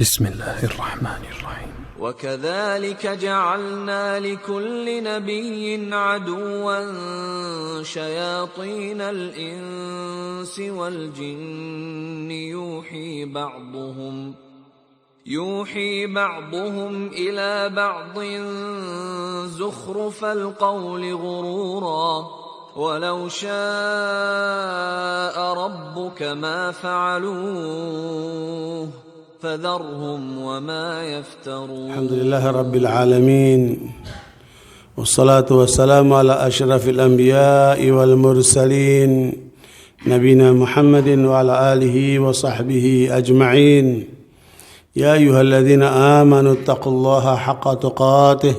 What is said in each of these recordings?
بسم الله الرحمن الرحيم وكذلك جعلنا لكل نبي عدوا شياطين الإنس والجن يوحي بعضهم إلى بعض زخرف القول غرورا ولو شاء ربك ما فعلوه فذرهم وما يفترون. الحمد لله رب العالمين والصلاة والسلام على أشرف الأنبياء والمرسلين نبينا محمد وعلى آله وصحبه أجمعين. يا أيها الذين آمنوا اتقوا الله حق تقاته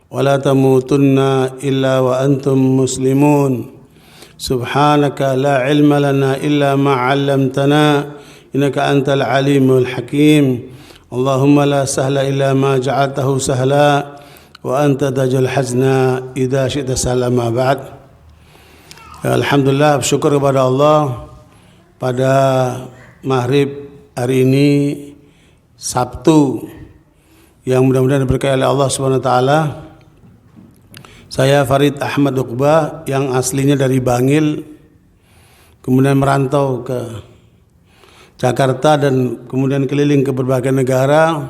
ولا تموتن إلا وأنتم مسلمون. سبحانك لا علم لنا إلا ما علمتنا إنك أنت العليم الحكيم. اللهم لا سهل إلا ما جعلته سهلا وأنت تجعل الحزن إذا شئت سهلا. ما بعد. Alhamdulillah, bersyukur kepada Allah pada maghrib hari ini Sabtu yang mudah-mudahan diberkahi oleh Allah Subhanahu wa taala. Saya Farid Ahmad Uqbah yang aslinya dari Bangil, kemudian merantau ke Jakarta dan kemudian keliling ke berbagai negara.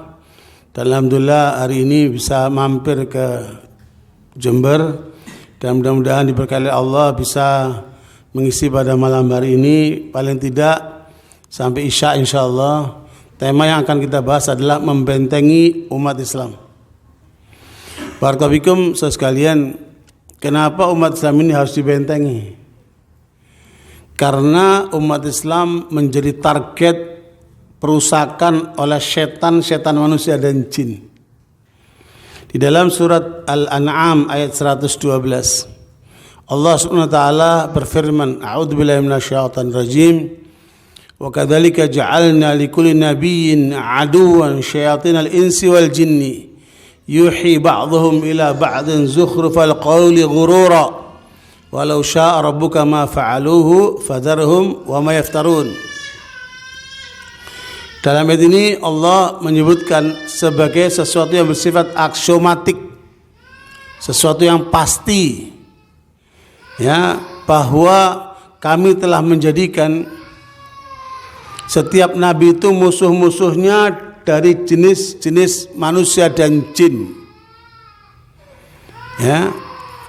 Dan alhamdulillah hari ini bisa mampir ke Jember dan mudah-mudahan diberkahi oleh Allah bisa mengisi pada malam hari ini paling tidak sampai Isya insyaallah. Tema yang akan kita bahas adalah membentengi umat Islam. Barakallahu sekalian, kenapa umat Islam ini harus dibentengi? Karena umat Islam menjadi target perusakan oleh setan manusia dan jin. Di dalam surat Al-An'am ayat 112, Allah Subhanahu wa taala berfirman, A'udzubillahi minasyaitonir rajim. Wa kadzalika ja'alna likulli nabiyyin 'aduwan syayatinal insi wal jinni yuhi ba'dhum ila ba'din zukhrufal qawli ghurura walau syaa rabbuka ma fa'aluhu fadharhum wa ma yaftarun. Dalam ayat ini Allah menyebutkan sebagai sesuatu yang bersifat aksiomatik, sesuatu yang pasti, ya, bahwa kami telah menjadikan setiap nabi itu musuh-musuhnya dari jenis-jenis manusia dan jin. Ya,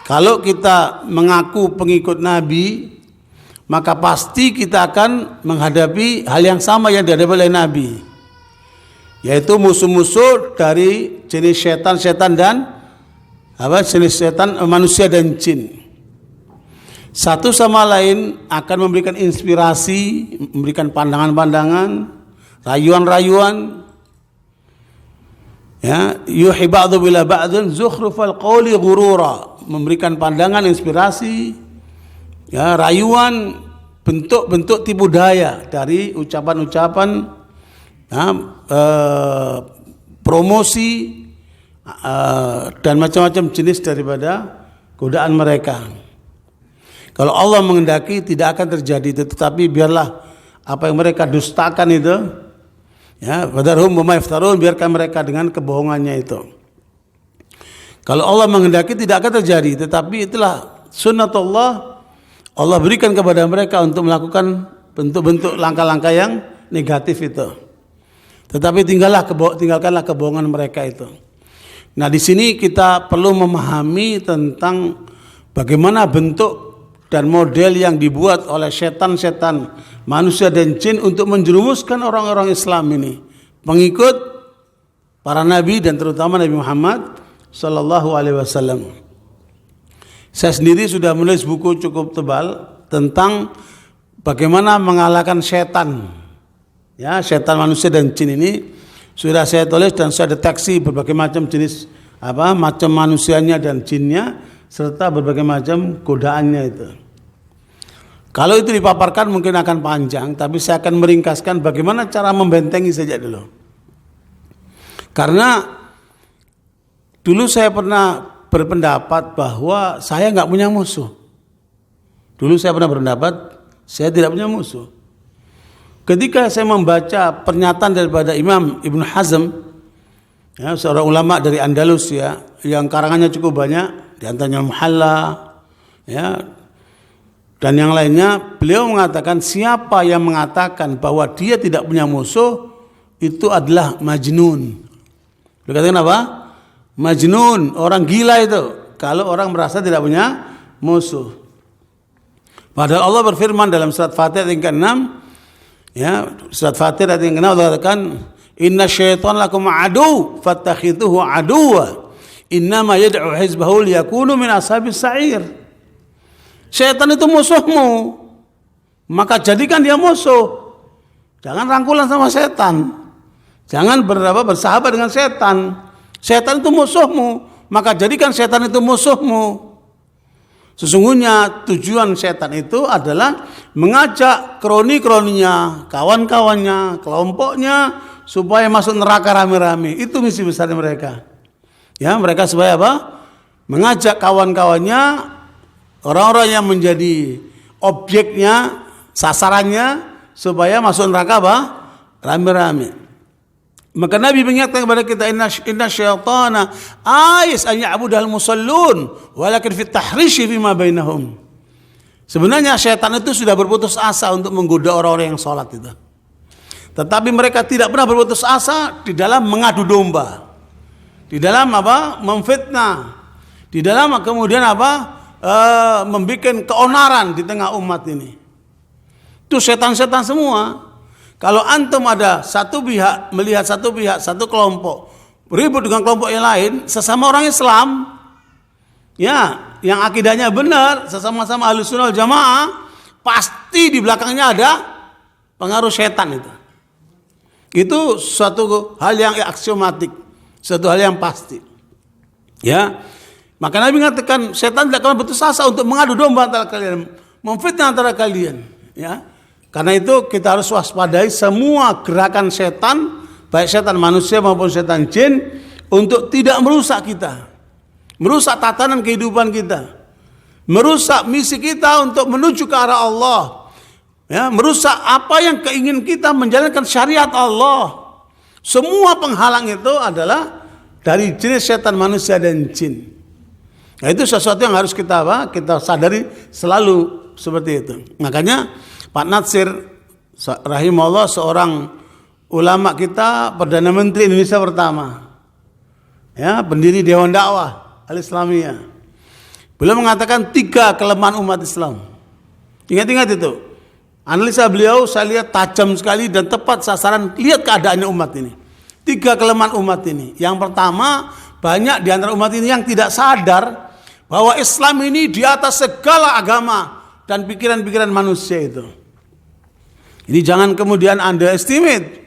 kalau kita mengaku pengikut nabi, maka pasti kita akan menghadapi hal yang sama yang dihadapi oleh nabi, yaitu musuh-musuh dari jenis setan-setan dan jenis setan manusia dan jin. Satu sama lain akan memberikan inspirasi, memberikan pandangan-pandangan, rayuan-rayuan. Ya, yuhi ba'dhu bila ba'dhin zukhrufal qawli ghurura, memberikan pandangan, inspirasi, ya, rayuan, bentuk-bentuk tipu daya dari ucapan-ucapan, ya, promosi, dan macam-macam jenis daripada godaan mereka. Kalau Allah menghendaki tidak akan terjadi itu, tetapi biarlah apa yang mereka dustakan itu, ya, fadharhum wa ma yaftarun, biarkan mereka dengan kebohongannya itu. Kalau Allah menghendaki tidak akan terjadi, tetapi itulah sunnatullah, Allah berikan kepada mereka untuk melakukan bentuk-bentuk langkah-langkah yang negatif itu. Tetapi tinggalkanlah kebohongan mereka itu. Nah, di sini kita perlu memahami tentang bagaimana bentuk dan model yang dibuat oleh setan-setan manusia dan jin untuk menjerumuskan orang-orang Islam ini, pengikut para nabi dan terutama Nabi Muhammad sallallahu alaihi wasallam. Saya sendiri sudah menulis buku cukup tebal tentang bagaimana mengalahkan setan. Ya, setan manusia dan jin ini sudah saya tulis dan saya deteksi berbagai macam jenis macam manusianya dan jinnya serta berbagai macam godaannya itu. Kalau itu dipaparkan mungkin akan panjang, tapi saya akan meringkaskan bagaimana cara membentengi saja dulu. Karena dulu saya pernah berpendapat bahwa saya nggak punya musuh. Dulu saya pernah berpendapat saya tidak punya musuh. ketika saya membaca pernyataan daripada Imam Ibn Hazm, ya, seorang ulama dari Andalus ya, yang karangannya cukup banyak, di antaranya Muhalla, ya, dan yang lainnya, beliau mengatakan siapa yang mengatakan bahwa dia tidak punya musuh itu adalah majnun. Beliau katakan apa? Majnun, orang gila itu. Kalau orang merasa tidak punya musuh. Padahal Allah berfirman dalam surat Fatir ayat ke-6, ya, surat Fatir ayat yang ke-6 Allah katakan, "Inna syaitan lakum adu, fattakhidhuhu aduwa. Innama yad'u hizbahu liyakunu min ashabis sa'ir." Syaitan itu musuhmu, maka jadikan dia musuh. Jangan rangkulan sama setan. Jangan bersahabat dengan setan. Setan itu musuhmu, maka jadikan setan itu musuhmu. Sesungguhnya tujuan setan itu adalah mengajak kroni-kroninya, kawan-kawannya, kelompoknya supaya masuk neraka rame-rame. Itu misi besar mereka. Ya, mereka supaya apa? Mengajak kawan-kawannya, orang-orang yang menjadi objeknya, sasarannya, supaya masuk neraka apa? Rame-rame. Maka Nabi mengingatkan kepada kita, inna syaitana ais an ya'budal musallun walakin fit tahrishi fima bainahum. Sebenarnya syaitan itu sudah berputus asa untuk menggoda orang-orang yang sholat itu. Tetapi mereka tidak pernah berputus asa di dalam mengadu domba. Di dalam apa? Memfitnah. Di dalam kemudian apa? Membikin keonaran di tengah umat ini. Itu setan-setan semua. Kalau antum ada satu pihak melihat satu pihak, satu kelompok ribut dengan kelompok yang lain, sesama orang Islam, ya, yang akidahnya benar, sesama-sama Ahlus Sunnah wal Jamaah, pasti di belakangnya ada pengaruh setan itu. Itu suatu hal yang aksiomatik, suatu hal yang pasti. Ya, maka Nabi mengatakan setan tidak akan berputus asa untuk mengadu domba antara kalian, memfitnah antara kalian. Ya. Karena itu kita harus waspadai semua gerakan setan, baik setan manusia maupun setan jin, untuk tidak merusak kita, merusak tatanan kehidupan kita, merusak misi kita untuk menuju ke arah Allah, ya, merusak apa yang keingin kita menjalankan syariat Allah. Semua penghalang itu adalah dari jenis setan manusia dan jin. Nah, itu sesuatu yang harus kita sadari selalu seperti itu. Makanya Pak Natsir rahimahullah, seorang ulama kita, Perdana Menteri Indonesia pertama, ya, pendiri Dewan Dakwah Al-Islamiyah, beliau mengatakan 3 kelemahan umat Islam. Ingat-ingat itu. Analisa beliau saya lihat tajam sekali dan tepat sasaran, lihat keadaannya umat ini. 3 kelemahan umat ini. Yang pertama, banyak di antara umat ini yang tidak sadar bahwa Islam ini di atas segala agama dan pikiran-pikiran manusia itu. Ini jangan kemudian underestimate.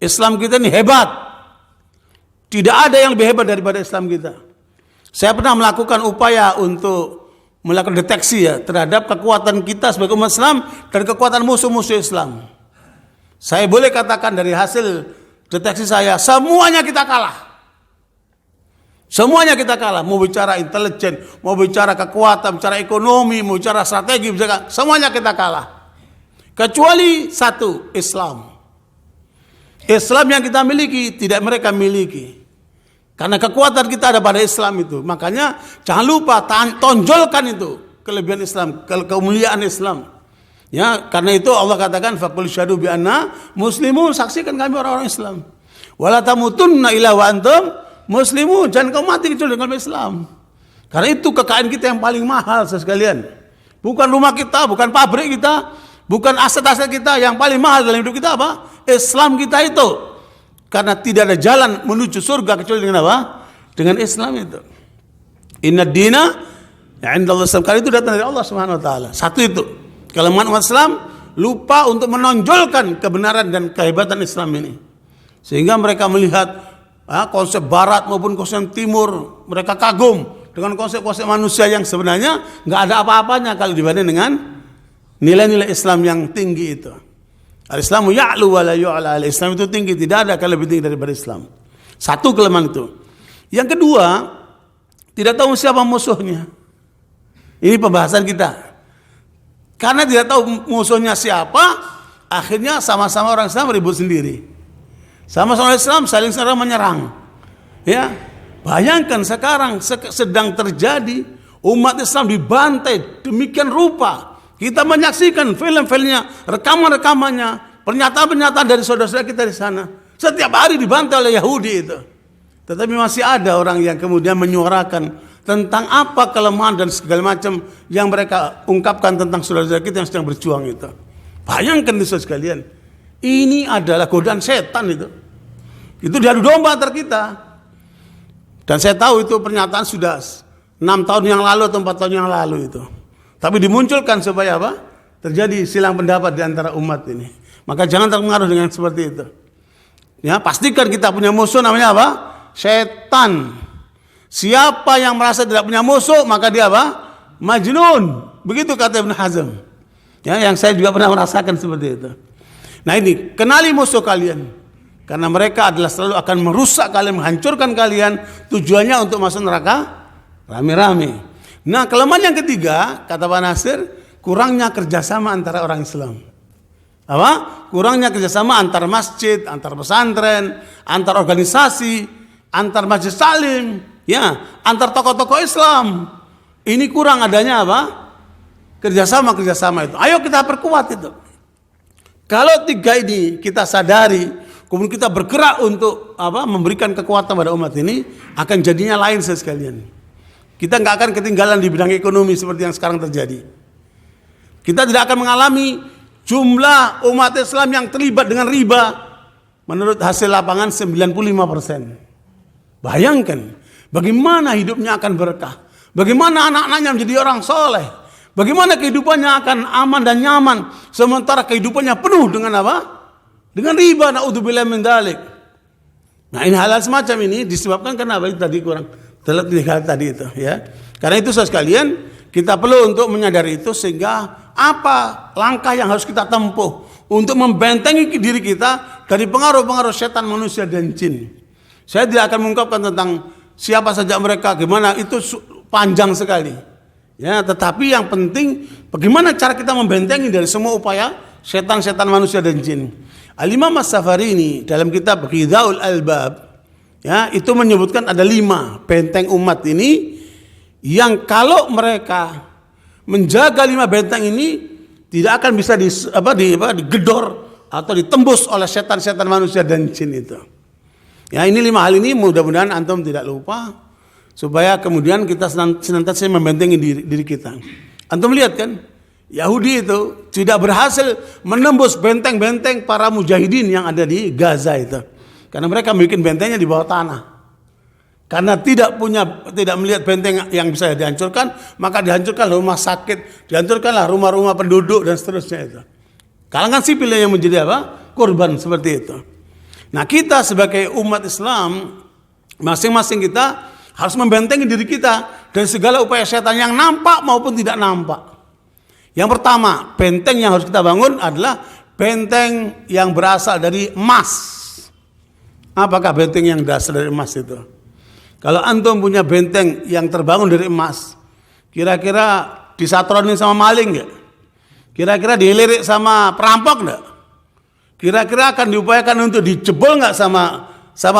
Islam kita ini hebat. Tidak ada yang lebih hebat daripada Islam kita. Saya pernah melakukan upaya untuk melakukan deteksi ya terhadap kekuatan kita sebagai umat Islam dan kekuatan musuh-musuh Islam. Saya boleh katakan dari hasil deteksi saya, semuanya kita kalah. Semuanya kita kalah. Mau bicara intelijen, mau bicara kekuatan, bicara ekonomi, mau bicara strategi, semuanya kita kalah. Kecuali satu, Islam. Islam yang kita miliki tidak mereka miliki. Karena kekuatan kita ada pada Islam itu. Makanya jangan lupa tonjolkan itu kelebihan Islam, kemuliaan Islam. Ya, karena itu Allah katakan faqul syahadu bi anna muslimun, saksikan kami orang-orang Islam. Wala tamutunna illa wa antum muslimun, jangan kau mati kecuali dengan Islam. Karena itu kekayaan kita yang paling mahal sekalian. Bukan rumah kita, bukan pabrik kita, bukan aset-aset kita, yang paling mahal dalam hidup kita apa? Islam kita itu. Karena tidak ada jalan menuju surga kecuali dengan apa? Dengan Islam itu. Inna dina indallah Islam. Kali itu datang dari Allah Subhanahu wa taala. Satu itu. Kelemahan umat Islam lupa untuk menonjolkan kebenaran dan kehebatan Islam ini. Sehingga mereka melihat konsep barat maupun konsep timur, mereka kagum dengan konsep-konsep manusia yang sebenarnya nggak ada apa-apanya kalau dibanding dengan nilai-nilai Islam yang tinggi itu. Al-Islamu ya'lu wa la yu'la. Al-Islam itu tinggi, tidak ada yang lebih tinggi daripada Islam. Satu kelemahan itu. Yang kedua, tidak tahu siapa musuhnya. Ini pembahasan kita. Karena tidak tahu musuhnya siapa, akhirnya sama-sama orang Islam ribut sendiri. Sama-sama Islam saling serang menyerang. Ya, bayangkan sekarang sedang terjadi umat Islam dibantai demikian rupa. Kita menyaksikan film-filmnya, rekaman-rekamannya, pernyataan-pernyataan dari saudara-saudara kita di sana. Setiap hari dibantai oleh Yahudi itu. Tetapi masih ada orang yang kemudian menyuarakan tentang apa kelemahan dan segala macam yang mereka ungkapkan tentang saudara-saudara kita yang sedang berjuang itu. Bayangkan itu saudara sekalian. Ini adalah godaan setan itu. Itu diadu domba antar kita. Dan saya tahu itu pernyataan sudah 6 tahun yang lalu atau 4 tahun yang lalu itu. Tapi dimunculkan supaya apa? Terjadi silang pendapat di antara umat ini. Maka jangan terpengaruh dengan seperti itu. Ya, pastikan kita punya musuh namanya apa? Setan. Siapa yang merasa tidak punya musuh, maka dia apa? Majnun. Begitu kata Ibn Hazm. Ya, yang saya juga pernah merasakan seperti itu. Nah ini, kenali musuh kalian. Karena mereka adalah selalu akan merusak kalian, menghancurkan kalian. Tujuannya untuk masuk neraka rame-rame. Nah, kelemahan yang ketiga, kata Pak Nasir, kurangnya kerjasama antara orang Islam. Apa? Kurangnya kerjasama antar masjid, antar pesantren, antar organisasi, antar majelis taklim, ya, antar tokoh-tokoh Islam. Ini kurang adanya apa? Kerjasama itu. Ayo kita perkuat itu. Kalau 3 ini kita sadari, kemudian kita bergerak untuk apa? Memberikan kekuatan pada umat ini, akan jadinya lain sekalian. Kita nggak akan ketinggalan di bidang ekonomi seperti yang sekarang terjadi. Kita tidak akan mengalami jumlah umat Islam yang terlibat dengan riba menurut hasil lapangan 95%. Bayangkan bagaimana hidupnya akan berkah, bagaimana anak-anaknya menjadi orang soleh, bagaimana kehidupannya akan aman dan nyaman, sementara kehidupannya penuh dengan apa? Dengan riba, naudzubillah min dzalik. Nah, ini hal semacam ini disebabkan karena apa? Itu tadi kurang terlihat tadi itu, ya. Karena itu saudara sekalian, kita perlu untuk menyadari itu sehingga apa langkah yang harus kita tempuh untuk membentengi diri kita dari pengaruh-pengaruh setan, manusia dan jin. Saya tidak akan mengungkapkan tentang siapa saja mereka, gimana itu panjang sekali. Ya, tetapi yang penting bagaimana cara kita membentengi dari semua upaya setan-setan manusia dan jin. Al-Imam As-Safarini dalam kitab Ghidhaul Albab, ya, itu menyebutkan ada 5 benteng umat ini yang kalau mereka menjaga 5 benteng ini tidak akan bisa digedor atau ditembus oleh setan-setan manusia dan jin itu. Ya, ini 5 hal ini mudah-mudahan antum tidak lupa supaya kemudian kita senantiasa membentengi diri kita. Antum lihat kan, Yahudi itu tidak berhasil menembus benteng-benteng para mujahidin yang ada di Gaza itu. Karena mereka bikin bentengnya di bawah tanah. Karena tidak melihat benteng yang bisa dihancurkan, maka dihancurkan rumah sakit, dihancurkanlah rumah-rumah penduduk dan seterusnya itu. Kalangan sipil yang menjadi apa? Korban seperti itu. Nah, kita sebagai umat Islam, masing-masing kita harus membentengi diri kita dari segala upaya setan yang nampak maupun tidak nampak. Yang pertama, benteng yang harus kita bangun adalah benteng yang berasal dari emas. Apakah benteng yang berasal dari emas itu? Kalau antum punya benteng yang terbangun dari emas, kira-kira disatronin sama maling nggak? Kira-kira dilirik sama perampok nggak? Kira-kira akan diupayakan untuk dijebol nggak sama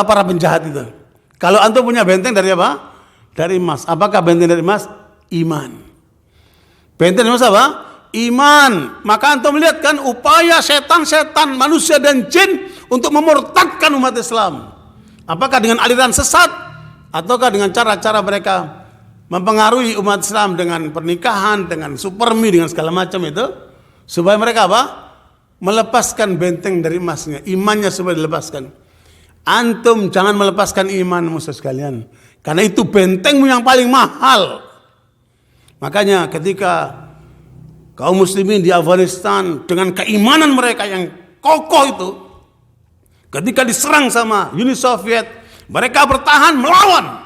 para penjahat itu? Kalau antum punya benteng dari apa? Dari emas. Apakah benteng dari emas? Iman. Benteng dari emas apa? Iman. Maka antum lihat kan upaya setan-setan manusia dan jin untuk memurtadkan umat Islam. Apakah dengan aliran sesat ataukah dengan cara-cara mereka mempengaruhi umat Islam dengan pernikahan, dengan supermi, dengan segala macam itu, supaya mereka apa? Melepaskan benteng dari emasnya, imannya supaya dilepaskan. Antum jangan melepaskan iman musuh sekalian, karena itu bentengmu yang paling mahal. Makanya ketika kaum muslimin di Afghanistan dengan keimanan mereka yang kokoh itu, ketika diserang sama Uni Soviet, mereka bertahan melawan.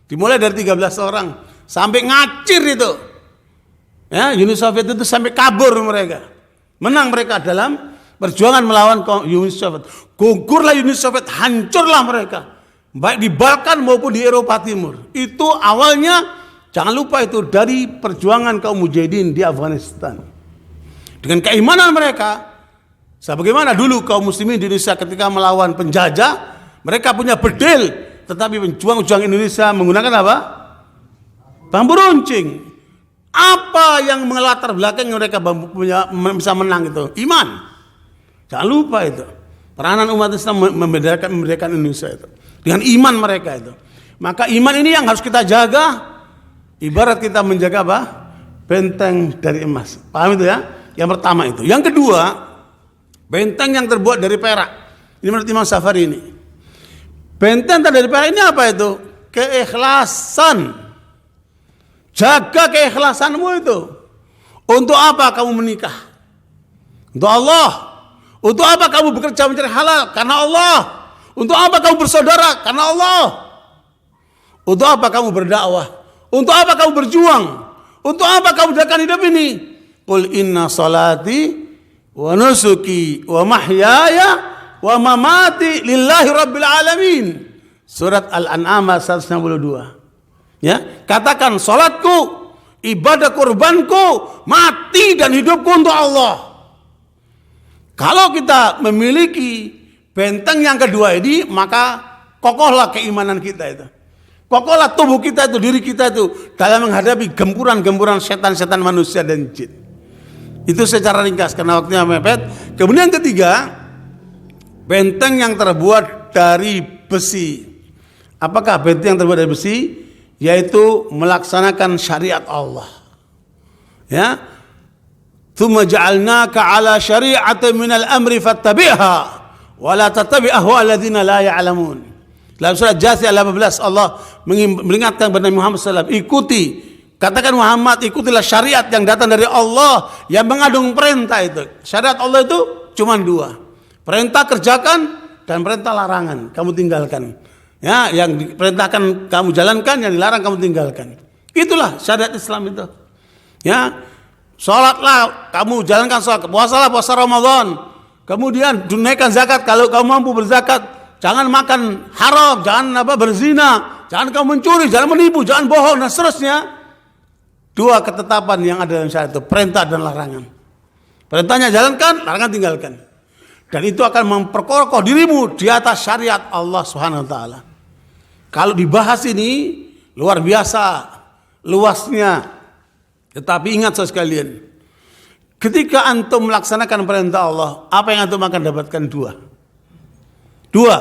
Dimulai dari 13 orang sampai ngacir itu. Ya, Uni Soviet itu sampai kabur mereka. Menang mereka dalam perjuangan melawan Uni Soviet. Gugurlah Uni Soviet, hancurlah mereka. Baik di Balkan maupun di Eropa Timur. Itu awalnya, jangan lupa itu dari perjuangan kaum mujahidin di Afghanistan. Dengan keimanan mereka, Sebagaimana dulu kaum muslimin di Indonesia ketika melawan penjajah, mereka punya bedil, tetapi pejuang-pejuang Indonesia menggunakan apa? Bambu runcing. Apa yang melatar belakang mereka bisa menang itu? Iman. Jangan lupa itu. Peranan umat Islam membedakan Indonesia itu dengan iman mereka itu. Maka iman ini yang harus kita jaga. Ibarat kita menjaga apa? Benteng dari emas. Paham itu ya? Yang pertama itu. Yang kedua, benteng yang terbuat dari perak. Ini menurut Imam Safari ini. Benteng dari perak ini apa itu? Keikhlasan. Jaga keikhlasanmu itu. Untuk apa kamu menikah? Untuk Allah. Untuk apa kamu bekerja mencari halal? Karena Allah. Untuk apa kamu bersaudara? Karena Allah. Untuk apa kamu berdakwah? Untuk apa kamu berjuang? Untuk apa kamu jalankan hidup ini? Qul inna salati wa nusuki wa mahyaya wa mamati lillahi rabbil alamin. Surat Al-An'am 162. Ya, katakan salatku, ibadah kurbanku, mati dan hidupku untuk Allah. Kalau kita memiliki benteng yang kedua ini, maka kokohlah keimanan kita itu. Kokohlah tubuh kita itu, diri kita itu dalam menghadapi gempuran-gempuran setan-setan manusia dan jin. Itu secara ringkas karena waktunya mepet. Kemudian yang ketiga, benteng yang terbuat dari besi. Apakah benteng yang terbuat dari besi? Yaitu melaksanakan syariat Allah. Ya. Tsumma ja'alnaka 'ala syari'atin minal amri fattabi'ha wa la tattabi' ahwa alladziina la ya'lamun. Dalam surat Jasiyah 18 Allah mengingatkan kepada Muhammad SAW, ikuti, katakan Muhammad, ikutilah syariat yang datang dari Allah yang mengandung perintah itu. Syariat Allah itu cuma dua. Perintah kerjakan dan perintah larangan kamu tinggalkan. Ya, yang diperintahkan kamu jalankan, yang dilarang kamu tinggalkan. Itulah syariat Islam itu. Ya, sholatlah kamu jalankan sholat, puasalah puasa Ramadan. Kemudian tunaikan zakat kalau kamu mampu berzakat. Jangan makan haram, jangan berzina, jangan kamu mencuri, jangan menipu, jangan bohong dan seterusnya. Dua ketetapan yang ada dalam syariat itu, perintah dan larangan. Perintahnya jalankan, larangan tinggalkan. Dan itu akan memperkokoh dirimu di atas syariat Allah Subhanahu wa taala. Kalau dibahas ini luar biasa luasnya. Tetapi ingat saudara sekalian, ketika antum melaksanakan perintah Allah, apa yang antum akan dapatkan? Dua.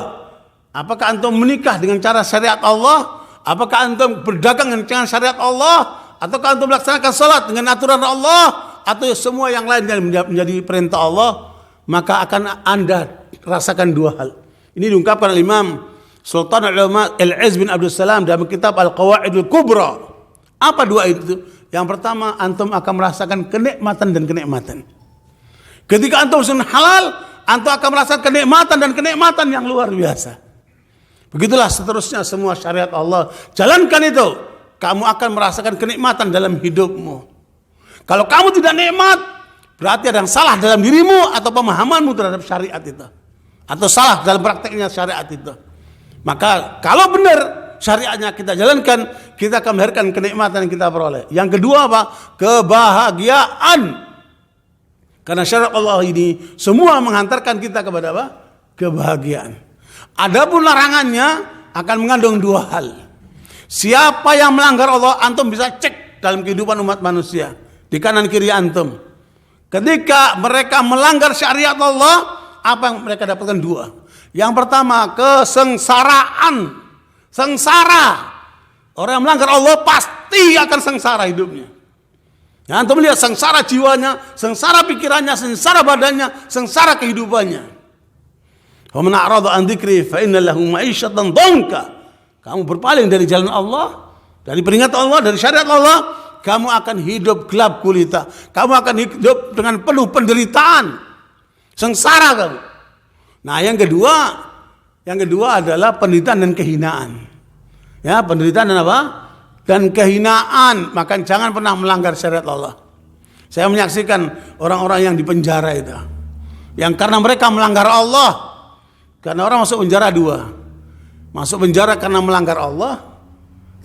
Apakah antum menikah dengan cara syariat Allah? Apakah antum berdagang dengan syariat Allah? Ataukah antum melaksanakan salat dengan aturan Allah? Atau semua yang lain yang menjadi perintah Allah? Maka akan anda rasakan dua hal. Ini diungkapkan oleh Imam Sultan Ulama Al-Izz bin Abdul Salam dalam kitab Al-Qawaidul Kubra. Apa dua itu? Yang pertama, antum akan merasakan kenikmatan dan kenikmatan. Ketika antum sunnah halal, antum akan merasakan kenikmatan dan kenikmatan yang luar biasa. Begitulah seterusnya semua syariat Allah. Jalankan itu, kamu akan merasakan kenikmatan dalam hidupmu. Kalau kamu tidak nikmat, berarti ada yang salah dalam dirimu atau pemahamanmu terhadap syariat itu. Atau salah dalam prakteknya syariat itu. Maka kalau benar syariatnya kita jalankan, kita akan melahirkan kenikmatan yang kita peroleh. Yang kedua apa? Kebahagiaan. Karena syariat Allah ini semua menghantarkan kita kepada apa? Kebahagiaan. Adapun larangannya akan mengandung dua hal. Siapa yang melanggar Allah, antum bisa cek dalam kehidupan umat manusia. Di kanan kiri antum. Ketika mereka melanggar syariat Allah, apa yang mereka dapatkan? Dua. Yang pertama, kesengsaraan. Sengsara. Orang yang melanggar Allah pasti akan sengsara hidupnya. Ya, antum melihat sengsara jiwanya, sengsara pikirannya, sengsara badannya, sengsara kehidupannya. Wa man a'rada an dzikri fa inna lahu ma'isyatan dhanka. Kamu berpaling dari jalan Allah, dari peringatan Allah, dari syariat Allah, kamu akan hidup gelap gulita. Kamu akan hidup dengan penuh penderitaan. Sengsara kamu. Nah, yang kedua adalah penderitaan dan kehinaan. Ya, penderitaan dan apa? Dan kehinaan. Maka jangan pernah melanggar syariat Allah. Saya menyaksikan orang-orang yang di penjara itu, yang karena mereka melanggar Allah. Karena orang masuk penjara dua. Masuk penjara karena melanggar Allah,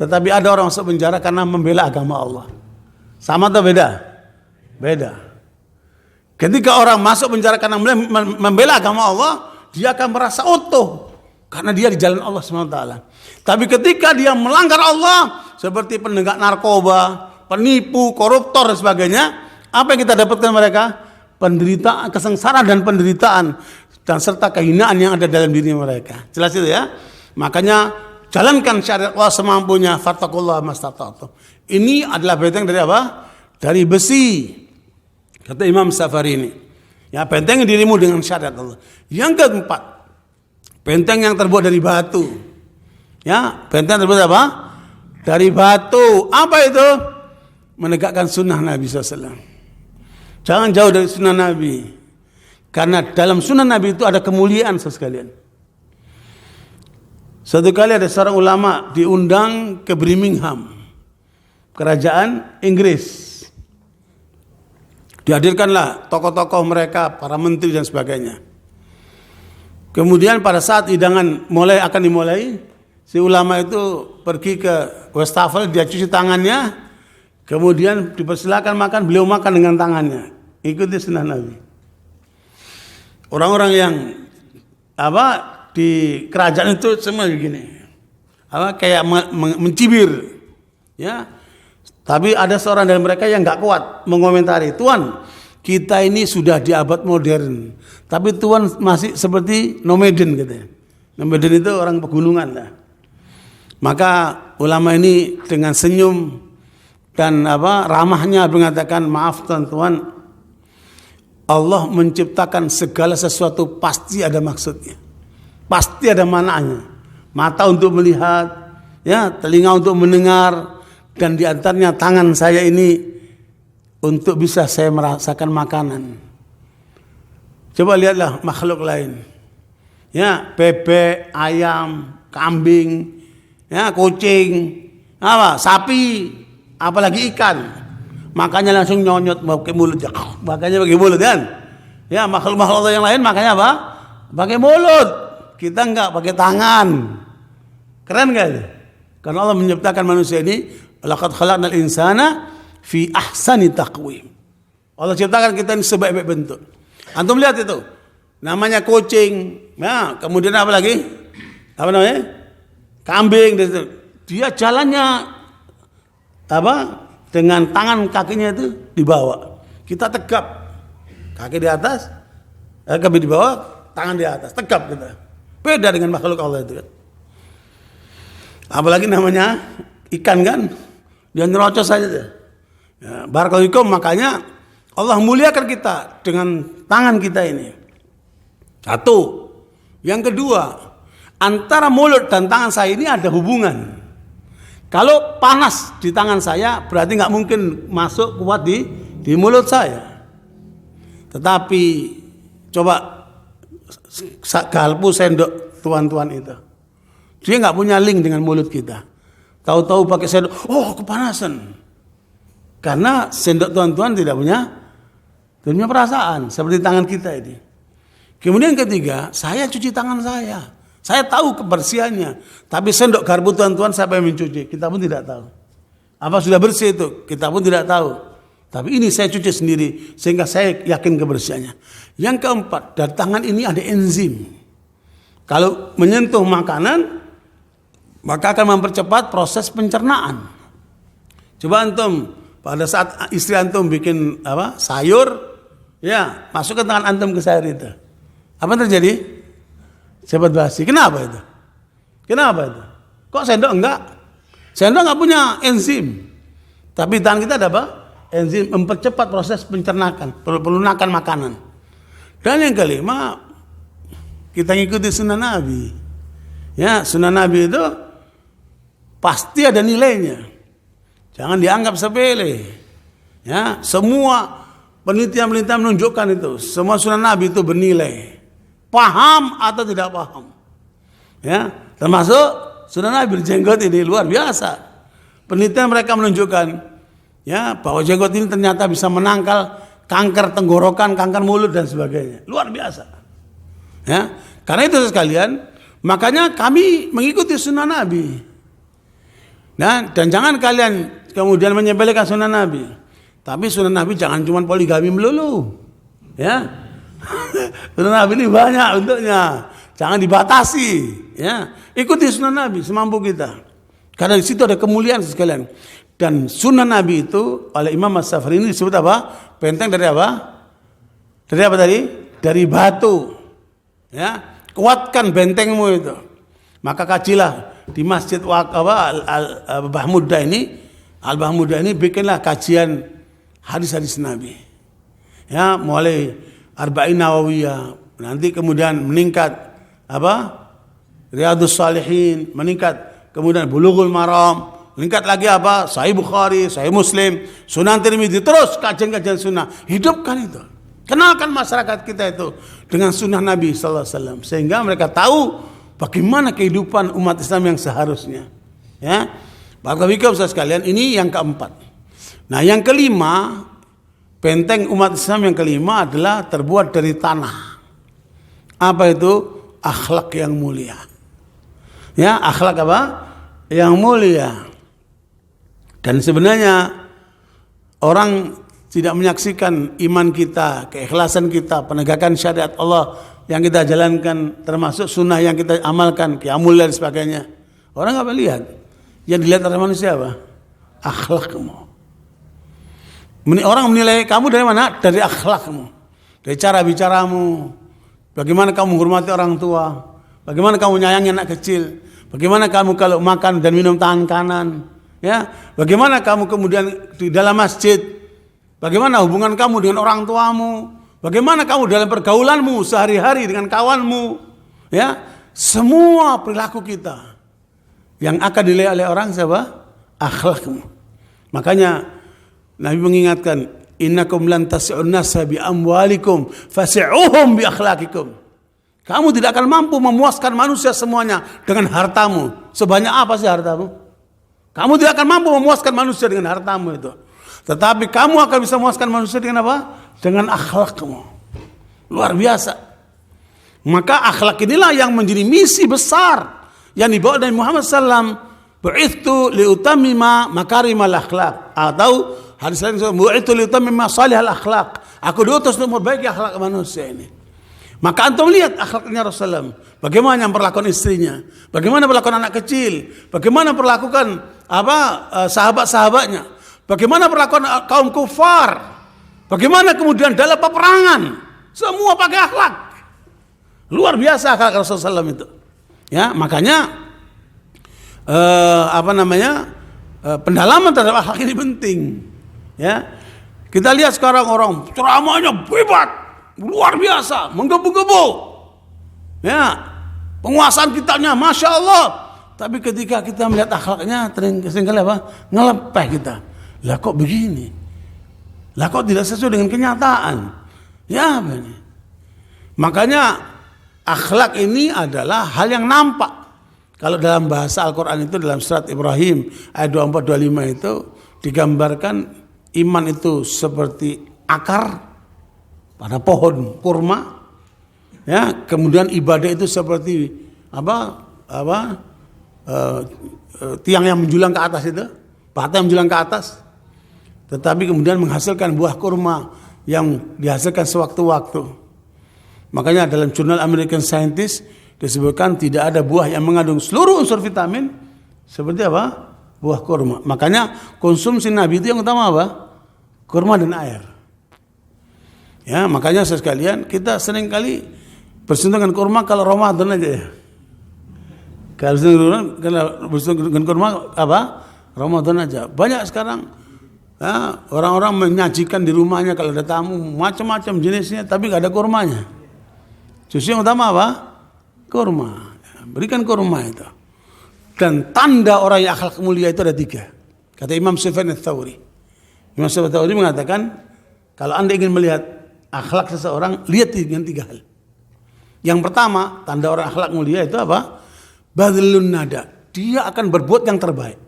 tetapi ada orang masuk penjara karena membela agama Allah. Sama atau beda? Beda. Ketika orang masuk penjara karena membela agama Allah, dia akan merasa utuh karena dia di jalan Allah SWT. Tapi ketika dia melanggar Allah, seperti penegak narkoba, penipu, koruptor dan sebagainya, apa yang kita dapatkan mereka? Penderitaan, kesengsaraan dan penderitaan dan serta kehinaan yang ada dalam diri mereka. Jelas itu ya. Makanya jalankan syariat Allah semampunya, fattaqullaha mastata'tum. Ini adalah benteng dari apa? Dari besi. Kata Imam Safarini. Ya, benteng dirimu dengan syariat Allah. Yang keempat, benteng yang terbuat dari batu. Ya, benteng terbuat apa? Dari batu. Apa itu? Menegakkan sunnah Nabi SAW. Jangan jauh dari sunnah Nabi. Karena dalam sunnah Nabi itu ada kemuliaan sekalian. Suatu kali ada seorang ulama diundang ke Birmingham, kerajaan Inggris. Dihadirkanlah tokoh-tokoh mereka, para menteri dan sebagainya. Kemudian pada saat hidangan akan dimulai, si ulama itu pergi ke wastafel, dia cuci tangannya, kemudian dipersilakan makan, beliau makan dengan tangannya. Ikuti sunnah Nabi. Orang-orang yang di kerajaan itu semua begini, kayak mencibir, ya. Tapi ada seorang dari mereka yang nggak kuat mengomentari, Tuan, kita ini sudah di abad modern, tapi Tuan masih seperti nomaden gitu. Nomaden itu orang pegunungan lah. Maka ulama ini dengan senyum dan ramahnya mengatakan, maaf Tuan, Allah menciptakan segala sesuatu pasti ada maksudnya, pasti ada mananya. Mata untuk melihat, ya, telinga untuk mendengar, dan di antaranya tangan saya ini untuk bisa saya merasakan makanan. Coba lihatlah makhluk lain, ya, bebek, ayam, kambing, ya, kucing, sapi, apalagi ikan, makanya langsung nyonyot pakai mulut, makanya pakai mulut kan? Ya, makhluk-makhluk yang lain makanya apa? Pakai mulut, kita enggak, pakai tangan. Keren gak? Karena Allah menciptakan manusia ini, laqad khalaqnal insana fi ahsani taqwim. Allah ciptakan kita ini sebaik-baik bentuk. Antum lihat itu, namanya kucing, ya, kemudian apa lagi? Apa namanya? Kambing. Dia jalannya dengan tangan kakinya itu di bawah. Kita tegap, kaki di atas, kaki di bawah, tangan di atas, tegap kita. Beda dengan makhluk Allah itu kan. Apalagi namanya ikan kan, dia nyerocos saja. Ya, barakallahu, makanya Allah muliakan kita dengan tangan kita ini. Satu. Yang kedua, antara mulut dan tangan saya ini ada hubungan. Kalau panas di tangan saya, berarti nggak mungkin masuk kuat di mulut saya. Tetapi coba galpu sendok tuan-tuan itu, dia nggak punya link dengan mulut kita. Tahu-tahu pakai sendok, kepanasan. Karena sendok tuan-tuan tidak punya perasaan seperti tangan kita ini. Kemudian ketiga, saya cuci tangan saya. Saya tahu kebersihannya. Tapi sendok garpu tuan-tuan siapa yang mencuci? Kita pun tidak tahu. Apa sudah bersih itu? Kita pun tidak tahu. Tapi ini saya cuci sendiri sehingga saya yakin kebersihannya. Yang keempat, dari tangan ini ada enzim. Kalau menyentuh makanan, maka akan mempercepat proses pencernaan. Coba antum pada saat istri antum bikin sayur, ya, masuk ke tangan antum ke sayur itu, apa yang terjadi? Cepat basi. Kenapa itu? Kenapa itu? Kok sendok enggak? Sendok enggak punya enzim, tapi tangan kita ada apa? Enzim mempercepat proses pencernaan, pelunakan makanan. Dan yang kelima, kita ngikuti sunnah Nabi. Ya, sunnah Nabi itu pasti ada nilainya. Jangan dianggap sepele. Ya, semua penelitian-penelitian menunjukkan itu. Semua sunnah Nabi itu bernilai. Paham atau tidak paham. Ya, termasuk sunnah Nabi jenggot ini luar biasa. Penelitian mereka menunjukkan, ya, bahwa jenggot ini ternyata bisa menangkal kanker tenggorokan, kanker mulut dan sebagainya. Luar biasa. Ya, karena itu sekalian, makanya kami mengikuti sunnah Nabi. Nah, dan jangan kalian kemudian menyepelekan sunnah Nabi. Tapi sunnah Nabi jangan cuma poligami melulu. Ya. Sunnah Nabi ini banyak bentuknya. Jangan dibatasi, ya. Ikuti sunnah Nabi semampu kita. Karena di situ ada kemuliaan sekalian. Dan sunnah Nabi itu oleh Imam As-Safari ini disebut apa? Benteng dari apa? Dari apa tadi? Dari batu. Ya, kuatkan bentengmu itu. Maka kajilah di Masjid Al-Bahmudah ini bikinlah kajian hadis-hadis Nabi. Ya, mulai Arba'in Nawawiyah, nanti kemudian meningkat apa? Riyadhus Shalihin, meningkat kemudian Bulughul Maram, meningkat lagi apa? Sahih Bukhari, Sahih Muslim, Sunan Tirmidzi, terus kajian-kajian sunnah. Hidupkan itu. Kenalkan masyarakat kita itu dengan sunnah Nabi sallallahu alaihi wasallam sehingga mereka tahu bagaimana kehidupan umat Islam yang seharusnya. Ya. Barakallahu fikum sekalian, ini yang keempat. Nah, yang kelima, benteng umat Islam yang kelima adalah terbuat dari tanah. Apa itu? Akhlak yang mulia. Ya, akhlak apa? Yang mulia. Dan sebenarnya orang tidak menyaksikan iman kita, keikhlasan kita, penegakan syariat Allah yang kita jalankan, termasuk sunnah yang kita amalkan, qiyamul lail dan sebagainya. Orang nggak melihat. Yang dilihat oleh manusia apa? Akhlakmu. Orang menilai kamu dari mana? Dari akhlakmu, dari cara bicaramu, bagaimana kamu menghormati orang tua, bagaimana kamu menyayangi anak kecil, bagaimana kamu kalau makan dan minum tangan kanan, ya, bagaimana kamu kemudian di dalam masjid, bagaimana hubungan kamu dengan orang tuamu, bagaimana kamu dalam pergaulanmu sehari-hari dengan kawanmu, ya, semua perilaku kita yang akan dilihat oleh orang siapa? Akhlakmu. Makanya Nabi mengingatkan, innakum lan tas'un nasa bi amwalikum fasi'uhum bi akhlaqikum. Kamu tidak akan mampu memuaskan manusia semuanya dengan hartamu. Sebanyak apa sih hartamu? Kamu tidak akan mampu memuaskan manusia dengan hartamu itu. Tetapi kamu akan bisa memuaskan manusia dengan apa? Dengan akhlakmu. Luar biasa. Maka akhlak inilah yang menjadi misi besar yang dibawa dari Muhammad SAW. Bu'ithtu liutammima makarimal akhlak. Atau hadis lain, bu'ithtu liutammima salihal akhlak. Aku diutus untuk memperbaiki akhlak manusia ini. Maka antum lihat akhlaknya Rasulullah. Bagaimana memperlakukan istrinya, bagaimana memperlakukan anak kecil, bagaimana memperlakukan sahabat-sahabatnya, bagaimana memperlakukan kaum kufar, bagaimana kemudian dalam peperangan, semua pakai akhlak. Luar biasa akhlak Rasulullah SAW itu. Ya, makanya pendalaman terhadap akhlak ini penting. Ya, kita lihat sekarang orang ceramahnya hebat, luar biasa, menggebu-gebu. Ya, penguasaan kitabnya, masya Allah. Tapi ketika kita melihat akhlaknya, seringkali apa? Ngelepeh kita. Lah kok begini? Lah kok tidak sesuai dengan kenyataan? Ya, benar. Makanya akhlak ini adalah hal yang nampak. Kalau dalam bahasa Al-Quran itu dalam surat Ibrahim ayat 24-25 itu digambarkan iman itu seperti akar pada pohon kurma, ya. Kemudian ibadah itu seperti tiang yang menjulang ke atas itu, bata yang menjulang ke atas, tetapi kemudian menghasilkan buah kurma yang dihasilkan sewaktu-waktu. Makanya dalam jurnal American Scientist disebutkan tidak ada buah yang mengandung seluruh unsur vitamin seperti apa? Buah kurma. Makanya konsumsi Nabi itu yang utama apa? Kurma dan air. Ya, makanya sekalian kita sering kali bersentuhan dengan kurma kalau Ramadan aja ya. Kalau bersentuhan dengan kurma apa? Ramadan aja. Banyak sekarang ya, orang-orang menyajikan di rumahnya kalau ada tamu macam-macam jenisnya tapi gak ada kurmanya. Justru yang utama apa? Kurma. Berikan kurma itu. Dan tanda orang yang akhlak mulia itu ada 3. Kata Imam Sufyan Ats-Tsauri. Imam Sufyan Ats-Tsauri mengatakan, kalau Anda ingin melihat akhlak seseorang, lihat dengan 3 hal. Yang pertama, tanda orang akhlak mulia itu apa? Badlun nada. Dia akan berbuat yang terbaik.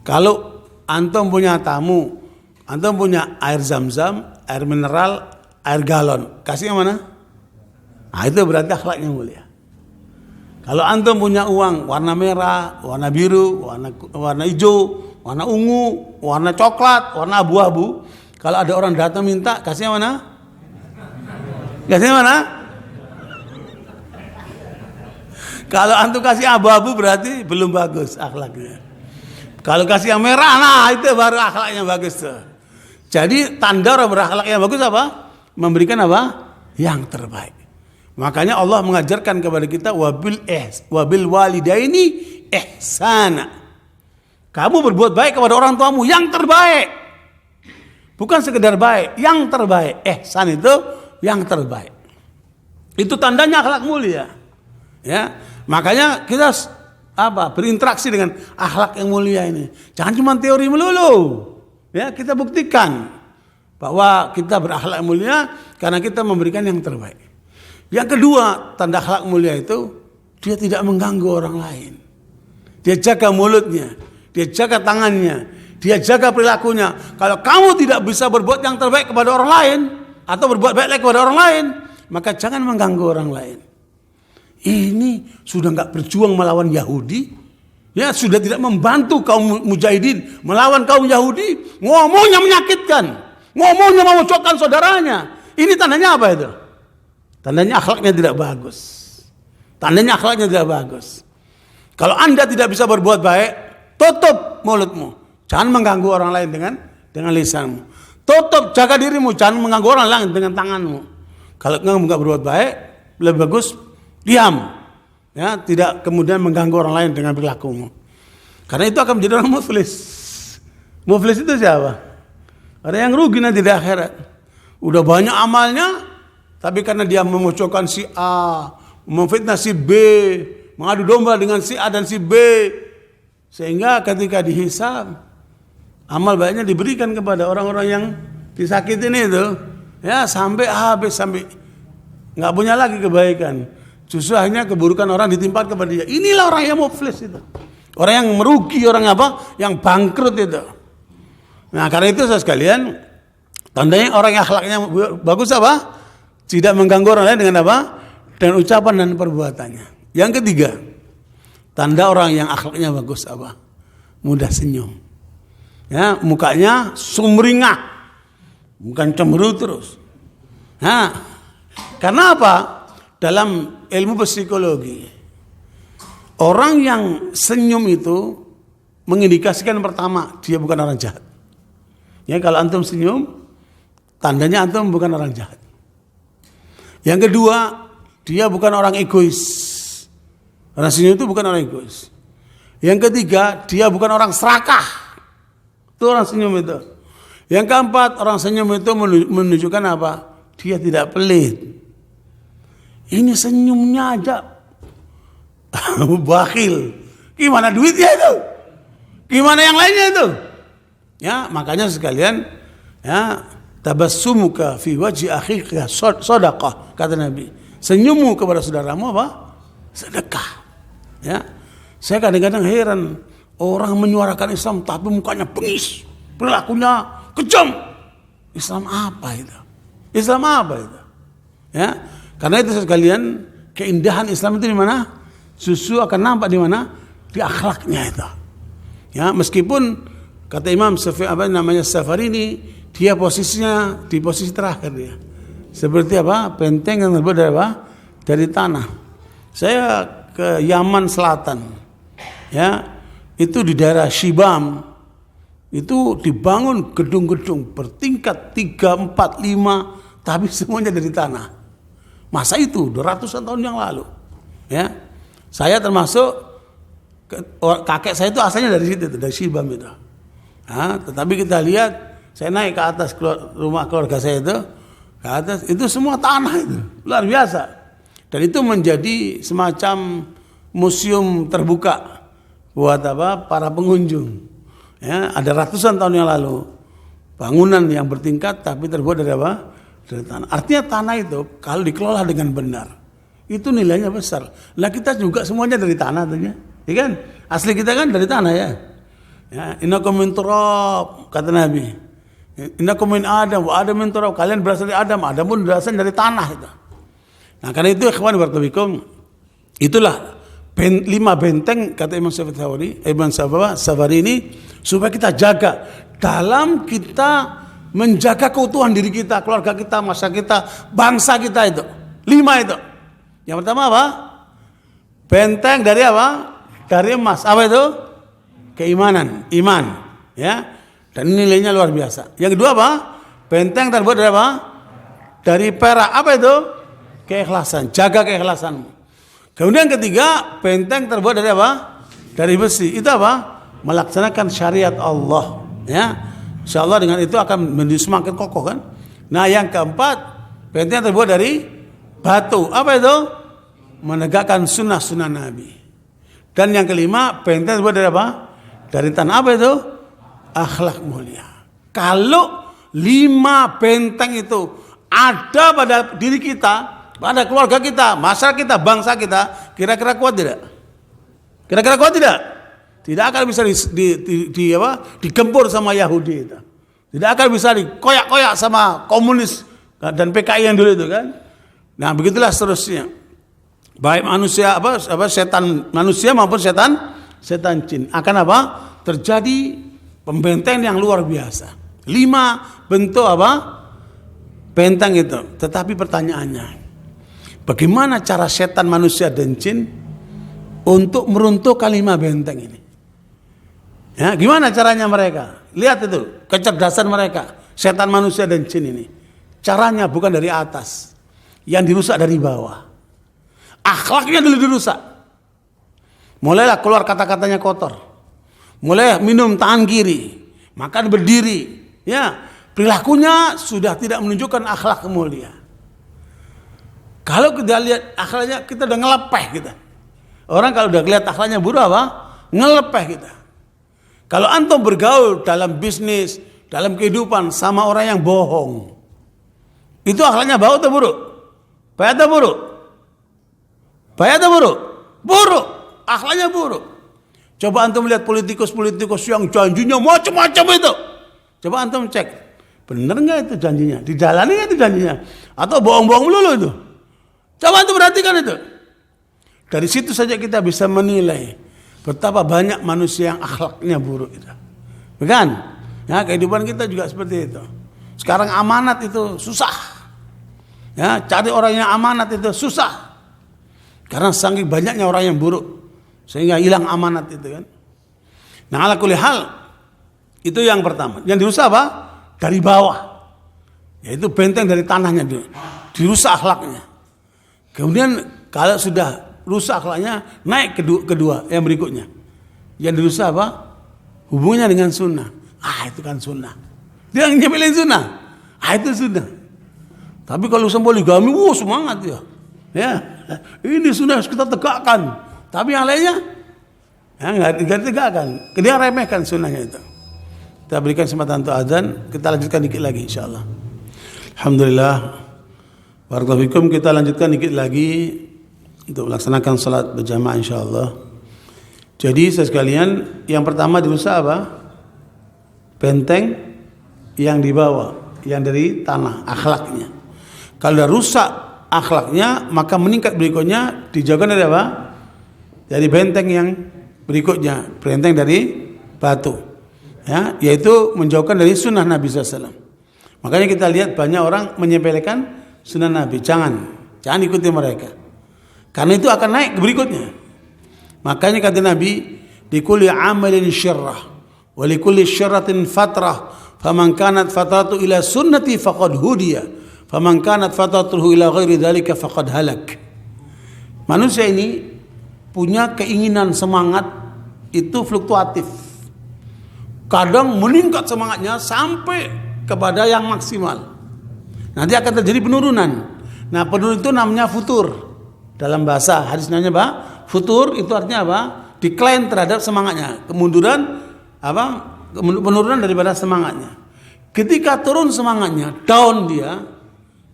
Kalau antum punya tamu, antum punya air zam-zam, air mineral, air galon, kasih yang mana? Nah, itu berarti akhlaknya mulia. Kalau antum punya uang warna merah, warna biru, warna hijau, warna ungu, warna coklat, warna abu-abu, kalau ada orang datang minta, kasih yang mana? Kasih mana? Kalau antum kasih abu-abu berarti belum bagus akhlaknya. Kalau kasih yang merah, nah itu baru akhlaknya bagus tuh. Jadi tanda orang berakhlak yang bagus apa? Memberikan apa? Yang terbaik. Makanya Allah mengajarkan kepada kita wabil walidaini ihsana. Kamu berbuat baik kepada orang tuamu yang terbaik. Bukan sekedar baik, yang terbaik. Ihsan itu yang terbaik. Itu tandanya akhlak mulia. Ya, makanya kita berinteraksi dengan akhlak yang mulia ini. Jangan cuma teori melulu. Ya, kita buktikan bahwa kita berakhlak mulia karena kita memberikan yang terbaik. Yang kedua, tanda akhlak mulia itu dia tidak mengganggu orang lain. Dia jaga mulutnya, dia jaga tangannya, dia jaga perilakunya. Kalau kamu tidak bisa berbuat yang terbaik kepada orang lain atau berbuat baik kepada orang lain, maka jangan mengganggu orang lain. Ini sudah nggak berjuang melawan Yahudi, ya sudah tidak membantu kaum mujahidin melawan kaum Yahudi, ngomongnya menyakitkan, ngomongnya memojokkan saudaranya. Ini tandanya apa itu? Tandanya akhlaknya tidak bagus. Tandanya akhlaknya tidak bagus. Kalau Anda tidak bisa berbuat baik, tutup mulutmu. Jangan mengganggu orang lain dengan lisanmu. Tutup, jaga dirimu, jangan mengganggu orang lain dengan tanganmu. Kalau kamu nggak berbuat baik, lebih bagus diam, ya, tidak kemudian mengganggu orang lain dengan perilakumu. Karena itu akan menjadi orang muflis. Muflis itu siapa? Orang yang rugi nanti di akhirat. Udah banyak amalnya, tapi karena dia memojokkan si A, memfitnah si B, mengadu domba dengan si A dan si B, sehingga ketika dihisab, amal baiknya diberikan kepada orang-orang yang disakitin itu, ya sampai habis, sampai nggak punya lagi kebaikan. Justru hanya keburukan orang ditimpa kepada dia. Inilah orang yang muflis itu. Orang yang merugi, orang apa? Yang bangkrut itu. Nah, karena itu saudara sekalian, tandanya orang yang akhlaknya bagus apa? Tidak mengganggu orang lain dengan apa? Dengan ucapan dan perbuatannya. Yang ketiga, tanda orang yang akhlaknya bagus apa? Mudah senyum. Ya, mukanya sumringah. Bukan cemberut terus. Nah, karena apa? Dalam ilmu psikologi, orang yang senyum itu mengindikasikan pertama, dia bukan orang jahat. Ya, kalau antum senyum, tandanya antum bukan orang jahat. Yang kedua, dia bukan orang egois. Orang senyum itu bukan orang egois. Yang ketiga, dia bukan orang serakah. Itu orang senyum itu. Yang keempat, orang senyum itu menunjukkan apa? Dia tidak pelit. Ini senyumnya aja bakhil. Gimana duitnya itu? Gimana yang lainnya itu? Ya, makanya sekalian, ya, tabassumuka fi wajhi akhika shadaqah, kata Nabi. Senyummu kepada saudaramu apa? Sedekah. Ya. Saya kadang-kadang heran, orang menyuarakan Islam tapi mukanya bengis, perilakunya kejam. Islam apa itu? Islam apa itu? Ya. Karena itu sekalian, keindahan Islam itu di mana? Justru akan nampak di mana? Di akhlaknya itu. Ya, meskipun kata Imam Safarini, dia posisinya di posisi terakhir dia. Seperti apa? Benteng yang terbuat dari apa? Dari tanah. Saya ke Yaman Selatan. Ya, itu di daerah Shibam. Itu dibangun gedung-gedung bertingkat 3, 4, 5, tapi semuanya dari tanah. Masa itu 200-an tahun yang lalu, ya. Saya termasuk kakek saya itu asalnya dari situ, dari Shibam itu. Nah, tetapi kita lihat, saya naik ke atas rumah keluarga saya itu, ke atas itu semua tanah itu, luar biasa. Dan itu menjadi semacam museum terbuka buat apa? Para pengunjung. Ya, ada ratusan tahun yang lalu, bangunan yang bertingkat tapi terbuat dari apa? Dari tanah. Artinya tanah itu kalau dikelola dengan benar, itu nilainya besar. Lah kita juga semuanya dari tanah tadinya, ya kan? Asli kita kan dari tanah ya. Ya, innakum min turab, kata Nabi. Innakum min Adam, wa Adam min turab. Kalian berasal dari Adam, Adam pun berasal dari tanah itu. Nah, karena itu ikhwan barakallahu, itulah 5 benteng kata Imam Safarini ini supaya kita jaga dalam kita menjaga keutuhan diri kita, keluarga kita, masyarakat kita, bangsa kita itu. 5 itu. Yang pertama apa? Benteng dari apa? Dari emas. Apa itu? Keimanan, iman, ya. Dan nilainya luar biasa. Yang kedua apa? Benteng terbuat dari apa? Dari perak. Apa itu? Keikhlasan. Jaga keikhlasanmu. Kemudian yang ketiga, benteng terbuat dari apa? Dari besi. Itu apa? Melaksanakan syariat Allah, ya. Insyaallah dengan itu akan menjadi semakin kokoh kan. Nah yang keempat, benteng terbuat dari batu. Apa itu? Menegakkan sunnah-sunnah Nabi. Dan yang kelima, benteng terbuat dari apa? Dari tanah. Apa itu? Akhlak mulia. Kalau 5 benteng itu ada pada diri kita, pada keluarga kita, masyarakat kita, bangsa kita, kira-kira kuat tidak? Kira-kira kuat tidak? Tidak akan bisa digempur sama Yahudi itu. Tidak akan bisa dikoyak-koyak sama komunis dan PKI yang dulu itu kan. Nah, begitulah seterusnya. Baik manusia setan manusia maupun setan jin akan apa? Terjadi pembenteng yang luar biasa. 5 bentuk apa? Benteng itu. Tetapi pertanyaannya, bagaimana cara setan manusia dan jin untuk meruntuhkan 5 benteng ini? Ya, gimana caranya mereka? Lihat itu, kecerdasan mereka, setan manusia dan jin ini. Caranya bukan dari atas, yang dirusak dari bawah. Akhlaknya dulu dirusak. Mulailah keluar kata-katanya kotor. Mulai minum tangan kiri, makan berdiri. Ya, perilakunya sudah tidak menunjukkan akhlak mulia. Kalau kita lihat akhlaknya, kita udah ngelepeh kita. Orang kalau udah lihat akhlaknya buruk apa? Ngelepeh kita. Kalau antum bergaul dalam bisnis, dalam kehidupan sama orang yang bohong, itu akhlaknya baik atau buruk? Baik atau buruk? Baik atau buruk? Buruk. Akhlaknya buruk. Coba antum lihat politikus-politikus yang janjinya macam-macam itu. Coba antum cek, benar nggak itu janjinya? Dijalani nggak itu janjinya? Atau bohong-bohong melulu itu? Coba antum perhatikan itu. Dari situ saja kita bisa menilai betapa banyak manusia yang akhlaknya buruk itu. Bukan? Ya, kehidupan kita juga seperti itu. Sekarang amanat itu susah. Ya, cari orang yang amanat itu susah. Karena saking banyaknya orang yang buruk sehingga hilang amanat itu kan. Nah, ala kulli hal itu yang pertama. Yang dirusak apa? Dari bawah. Yaitu benteng dari tanahnya dulu. Dirusak akhlaknya. Kemudian kalau sudah rusak akhlaknya, naik kedua yang berikutnya. Yang dirusak apa? Hubungannya dengan sunnah. Itu kan sunnah. Dia nyepelin sunnah. Itu sunnah. Tapi kalau poligami, semangat ya. Ya, ini sunnah harus kita tegakkan. Tapi yang lainnya, nggak ditegakkan. Dia remehkan sunnahnya itu. Kita berikan kesempatan untuk azan. Kita lanjutkan dikit lagi, insyaallah. Alhamdulillah. Barakallahu fikum. Kita lanjutkan dikit lagi untuk melaksanakan salat berjamaah insyaallah. Jadi sekalian, yang pertama dirusak apa? Benteng yang dibawa, yang dari tanah, akhlaknya. Kalau sudah rusak akhlaknya, maka meningkat berikutnya dijauhkan dari apa? Dari benteng yang berikutnya, benteng dari batu. Ya, yaitu menjauhkan dari sunnah Nabi SAW. Makanya kita lihat banyak orang menyepelekan sunnah Nabi. Jangan ikuti mereka. Karena itu akan naik ke berikutnya. Makanya kata Nabi, "Likulli amalin syarrah wa likulli syarratin fatrah, faman kanat fatratu ila sunnati faqad hudiya, faman kanat fatratuhu ila ghairi dzalika faqad halak." Manusia ini punya keinginan semangat itu fluktuatif. Kadang meningkat semangatnya sampai kepada yang maksimal. Nanti akan terjadi penurunan. Nah, penurunan itu namanya futur. Dalam bahasa hadis namanya apa? Futur itu artinya apa? Decline terhadap semangatnya, kemunduran apa? Penurunan daripada semangatnya. Ketika turun semangatnya, down dia,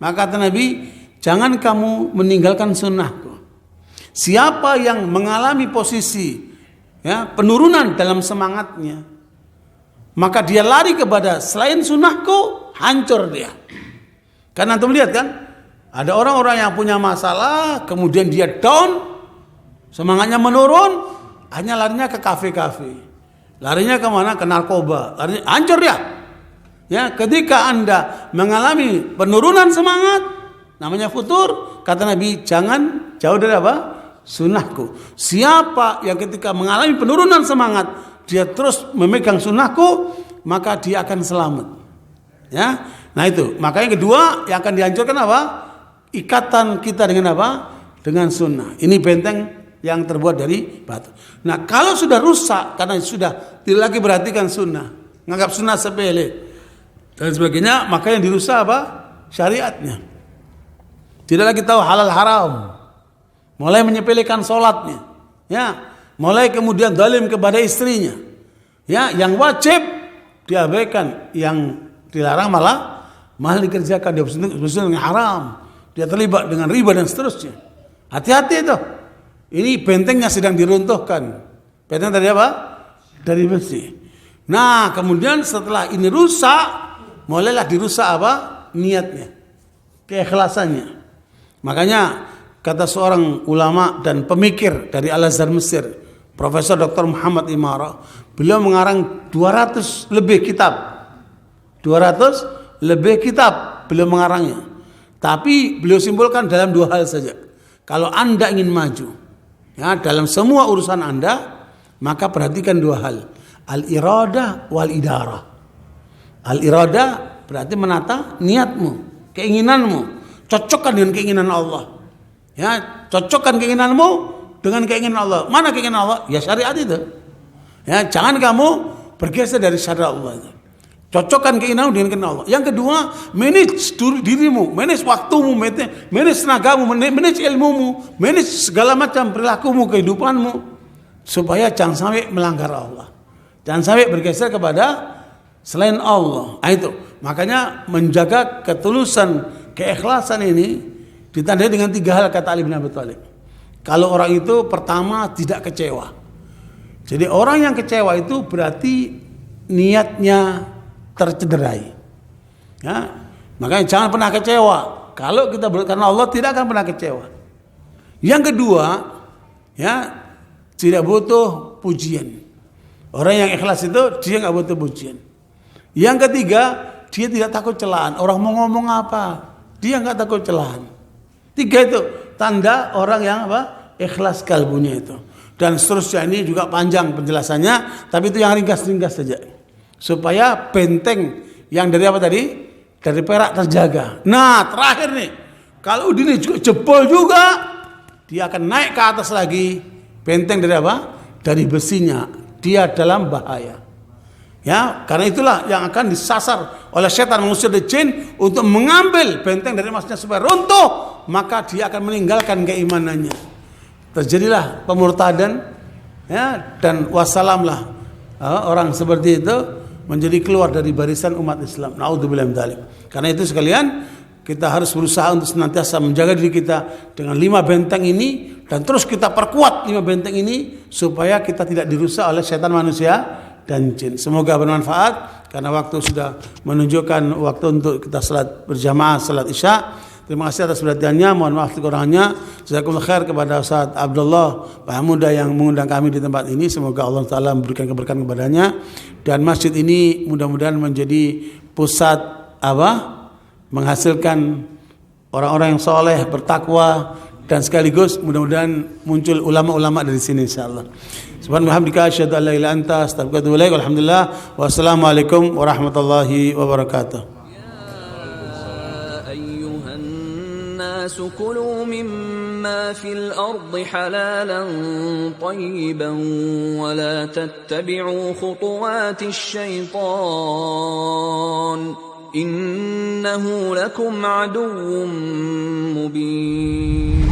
maka kata Nabi, jangan kamu meninggalkan sunnahku. Siapa yang mengalami posisi penurunan dalam semangatnya, maka dia lari kepada selain sunnahku, hancur dia. Karena antum lihat kan, ada orang-orang yang punya masalah, kemudian dia down, semangatnya menurun, hanya larinya ke kafe-kafe, larinya kemana? Ke narkoba, larinya, hancur dia. Ya, ketika Anda mengalami penurunan semangat, namanya futur, kata Nabi, jangan jauh dari apa? Sunnahku. Siapa yang ketika mengalami penurunan semangat, dia terus memegang sunnahku, maka dia akan selamat. Ya, nah itu. Maka yang kedua yang akan dihancurkan apa? Ikatan kita dengan apa? Dengan sunnah. Ini benteng yang terbuat dari batu. Nah, kalau sudah rusak karena sudah tidak lagi perhatikan sunnah, menganggap sunnah sepele dan sebagainya, maka yang dirusak apa? Syariatnya. Tidak lagi tahu halal haram. Mulai menyepelekan sholatnya. Ya, mulai kemudian zalim kepada istrinya. Ya, yang wajib diabaikan, yang dilarang malah dikerjakan, dia bersekutu dengan haram. Dia terlibat dengan riba dan seterusnya. Hati-hati itu. Ini bentengnya sedang diruntuhkan. Benteng dari apa? Dari besi. Nah, kemudian setelah ini rusak, mulailah dirusak apa? Niatnya, keikhlasannya. Makanya kata seorang ulama dan pemikir dari Al-Azhar Mesir, Profesor Dr. Muhammad Imara, beliau mengarang 200 lebih kitab. 200 lebih kitab beliau mengarangnya. Tapi beliau simpulkan dalam dua hal saja. Kalau Anda ingin maju, ya, dalam semua urusan Anda, maka perhatikan dua hal. Al-iradah wal idarah. Al-iradah berarti menata niatmu, keinginanmu, cocokkan dengan keinginan Allah. Ya, cocokkan keinginanmu dengan keinginan Allah. Mana keinginan Allah? Ya syariat itu. Ya, jangan kamu bergeser dari syariat Allah itu. Cocokkan keinginanmu dengan keinginan Allah. Yang kedua, manage dirimu, manage waktumu, manage tenagamu, manage ilmumu, manage segala macam perilakumu, kehidupanmu, supaya jangan sampai melanggar Allah. Jangan sampai bergeser kepada selain Allah. Nah, itu. Makanya menjaga ketulusan, keikhlasan ini ditandai dengan 3 hal, kata Ali bin Abi Thalib. Kalau orang itu pertama tidak kecewa. Jadi orang yang kecewa itu berarti niatnya tercederai. Ya, makanya jangan pernah kecewa. Kalau kita karena Allah tidak akan pernah kecewa. Yang kedua, ya, tidak butuh pujian. Orang yang ikhlas itu dia nggak butuh pujian. Yang ketiga, dia tidak takut celaan. Orang mau ngomong apa, dia nggak takut celaan. 3 itu tanda orang yang apa? Ikhlas kalbunya itu. Dan seterusnya, ini juga panjang penjelasannya, tapi itu yang ringkas-ringkas saja. Supaya benteng yang dari apa tadi? Dari perak terjaga. Nah, terakhir nih, kalau ini juga jebol juga, dia akan naik ke atas lagi. Benteng dari apa? Dari besinya. Dia dalam bahaya. Ya, karena itulah yang akan disasar oleh setan, manusia dan jin untuk mengambil benteng dari emasnya supaya runtuh, maka dia akan meninggalkan keimanannya. Terjadilah pemurtadan, ya, dan wassalamlah orang seperti itu menjadi keluar dari barisan umat Islam. Naudzubillah min dzalik. Karena itu sekalian, kita harus berusaha untuk senantiasa menjaga diri kita dengan 5 benteng ini, dan terus kita perkuat 5 benteng ini supaya kita tidak dirusak oleh setan, manusia dan jin. Semoga bermanfaat, karena waktu sudah menunjukkan waktu untuk kita salat berjamaah, salat Isya. Terima kasih atas perhatiannya, mohon maaf kekurangannya. Jazakumullah khair kepada Ustaz Abdullah Pak Muda yang mengundang kami di tempat ini. Semoga Allah Ta'ala memberikan keberkahan kepadanya, dan masjid ini mudah-mudahan menjadi pusat menghasilkan orang-orang yang soleh, bertakwa, dan sekaligus mudah-mudahan muncul ulama-ulama dari sini insyaallah. Subhanallah, asyhadu an la ilaha illa anta, astaghfiruka wa atubu ilaik. Alhamdulillah, wassalamualaikum warahmatullahi wabarakatuh. الناس كلوا مما في الأرض حلالا طيبا ولا تتبعوا خطوات الشيطان إنه لكم عدو مبين